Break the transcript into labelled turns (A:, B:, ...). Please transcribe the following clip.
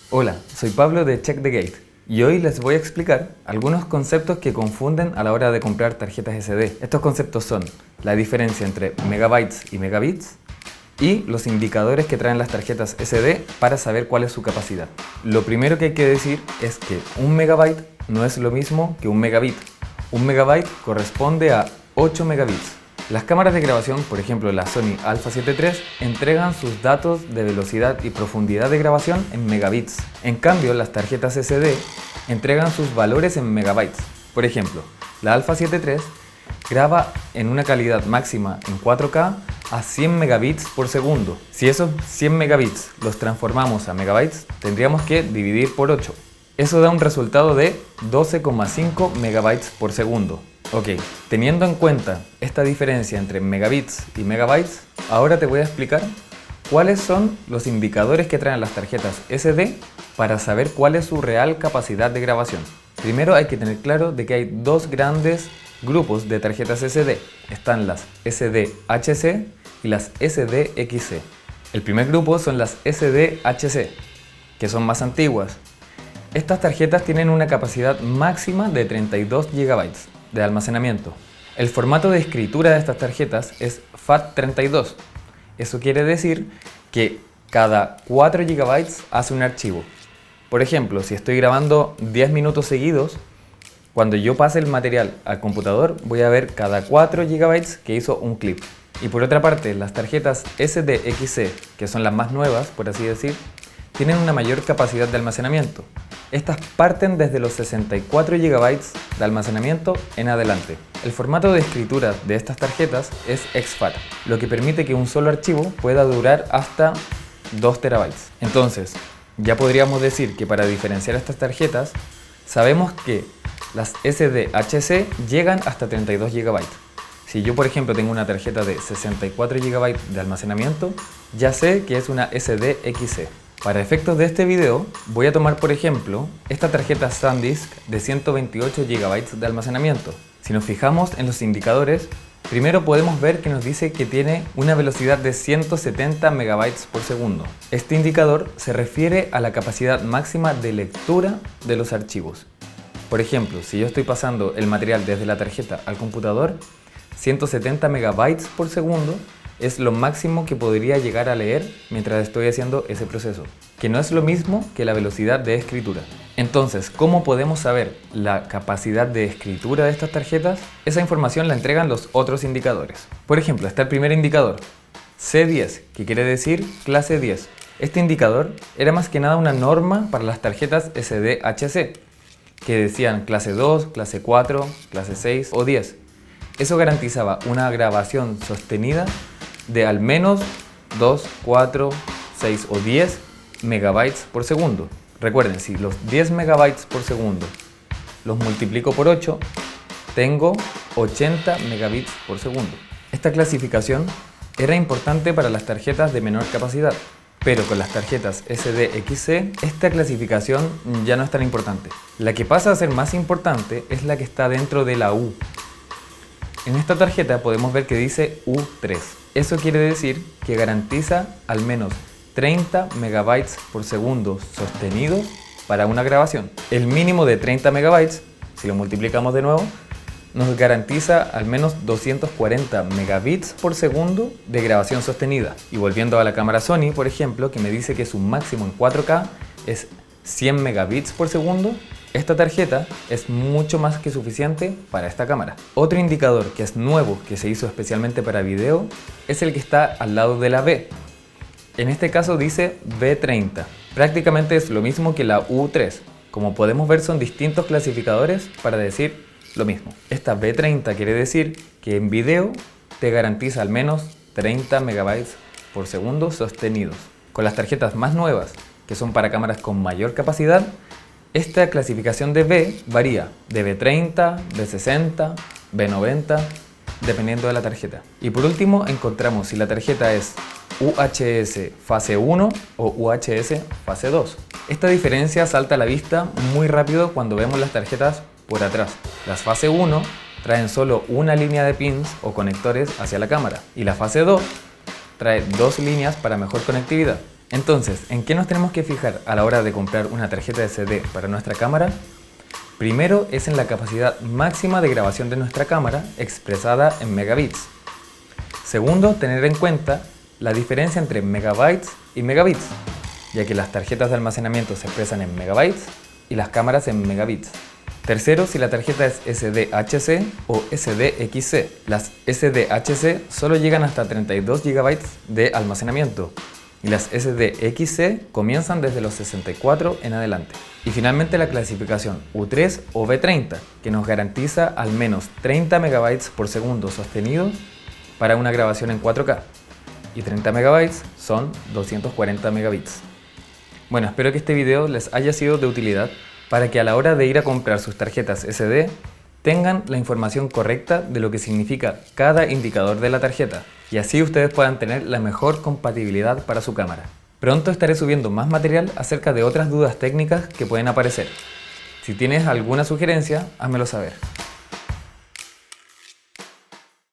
A: Hola, soy Pablo de Check the Gate y hoy les voy a explicar algunos conceptos que confunden a la hora de comprar tarjetas SD. Estos conceptos son la diferencia entre megabytes y megabits y los indicadores que traen las tarjetas SD para saber cuál es su capacidad. Lo primero que hay que decir es que un megabyte no es lo mismo que un megabit. Un megabyte corresponde a 8 megabits. Las cámaras de grabación, por ejemplo la Sony Alpha 7 III, entregan sus datos de velocidad y profundidad de grabación en megabits. En cambio, las tarjetas SD entregan sus valores en megabytes. Por ejemplo, la Alpha 7 III graba en una calidad máxima en 4K a 100 megabits por segundo. Si esos 100 megabits los transformamos a megabytes, tendríamos que dividir por 8. Eso da un resultado de 12,5 megabytes por segundo. Ok, teniendo en cuenta esta diferencia entre megabits y megabytes, ahora te voy a explicar cuáles son los indicadores que traen las tarjetas SD para saber cuál es su real capacidad de grabación. Primero hay que tener claro de que hay dos grandes grupos de tarjetas SD. Están las SDHC y las SDXC. El primer grupo son las SDHC, que son más antiguas. Estas tarjetas tienen una capacidad máxima de 32 GB de almacenamiento. El formato de escritura de estas tarjetas es FAT32. Eso quiere decir que cada 4 GB hace un archivo. Por ejemplo, si estoy grabando 10 minutos seguidos, cuando yo pase el material al computador voy a ver cada 4 GB que hizo un clip. Y por otra parte, las tarjetas SDXC, que son las más nuevas, por así decir, tienen una mayor capacidad de almacenamiento. Estas parten desde los 64 GB de almacenamiento en adelante. El formato de escritura de estas tarjetas es exFAT, lo que permite que un solo archivo pueda durar hasta 2 TB. Entonces, ya podríamos decir que para diferenciar estas tarjetas, sabemos que las SDHC llegan hasta 32 GB. Si yo, por ejemplo, tengo una tarjeta de 64 GB de almacenamiento, ya sé que es una SDXC. Para efectos de este video, voy a tomar por ejemplo esta tarjeta SanDisk de 128 GB de almacenamiento. Si nos fijamos en los indicadores, primero podemos ver que nos dice que tiene una velocidad de 170 MB por segundo. Este indicador se refiere a la capacidad máxima de lectura de los archivos. Por ejemplo, si yo estoy pasando el material desde la tarjeta al computador, 170 MB por segundo es lo máximo que podría llegar a leer mientras estoy haciendo ese proceso, que no es lo mismo que la velocidad de escritura. Entonces, ¿cómo podemos saber la capacidad de escritura de estas tarjetas? Esa información la entregan los otros indicadores. Por ejemplo, está el primer indicador, C10, que quiere decir clase 10. Este indicador era más que nada una norma para las tarjetas SDHC, que decían clase 2, clase 4, clase 6 o 10. Eso garantizaba una grabación sostenida de al menos 2, 4, 6 o 10 megabytes por segundo. Recuerden, si los 10 megabytes por segundo los multiplico por 8, tengo 80 megabits por segundo. Esta clasificación era importante para las tarjetas de menor capacidad, pero con las tarjetas SDXC esta clasificación ya no es tan importante. La que pasa a ser más importante es la que está dentro de la U. En esta tarjeta podemos ver que dice U3. Eso quiere decir que garantiza al menos 30 megabytes por segundo sostenidos para una grabación. El mínimo de 30 megabytes, si lo multiplicamos de nuevo, nos garantiza al menos 240 megabits por segundo de grabación sostenida. Y volviendo a la cámara Sony, por ejemplo, que me dice que su máximo en 4K es 100 megabits por segundo, esta tarjeta es mucho más que suficiente para esta cámara. Otro indicador que es nuevo, que se hizo especialmente para video, es el que está al lado de la B. En este caso dice B30. Prácticamente es lo mismo que la U3. Como podemos ver, son distintos clasificadores para decir lo mismo. Esta B30 quiere decir que en video te garantiza al menos 30 megabytes por segundo sostenidos. Con las tarjetas más nuevas, que son para cámaras con mayor capacidad, esta clasificación de B varía de B30, B60, B90, dependiendo de la tarjeta. Y por último encontramos si la tarjeta es UHS fase 1 o UHS fase 2. Esta diferencia salta a la vista muy rápido cuando vemos las tarjetas por atrás. Las fase 1 traen solo una línea de pins o conectores hacia la cámara y la fase 2 trae dos líneas para mejor conectividad. Entonces, ¿en qué nos tenemos que fijar a la hora de comprar una tarjeta SD para nuestra cámara? Primero es en la capacidad máxima de grabación de nuestra cámara expresada en megabits. Segundo, tener en cuenta la diferencia entre megabytes y megabits, ya que las tarjetas de almacenamiento se expresan en megabytes y las cámaras en megabits. Tercero, si la tarjeta es SDHC o SDXC. Las SDHC solo llegan hasta 32 GB de almacenamiento y las SDXC comienzan desde los 64 en adelante. Y finalmente la clasificación U3 o B30, que nos garantiza al menos 30 MB por segundo sostenidos para una grabación en 4K, y 30 MB son 240 megabits. Bueno, espero que este video les haya sido de utilidad para que a la hora de ir a comprar sus tarjetas SD tengan la información correcta de lo que significa cada indicador de la tarjeta y así ustedes puedan tener la mejor compatibilidad para su cámara. Pronto estaré subiendo más material acerca de otras dudas técnicas que pueden aparecer. Si tienes alguna sugerencia, házmelo saber.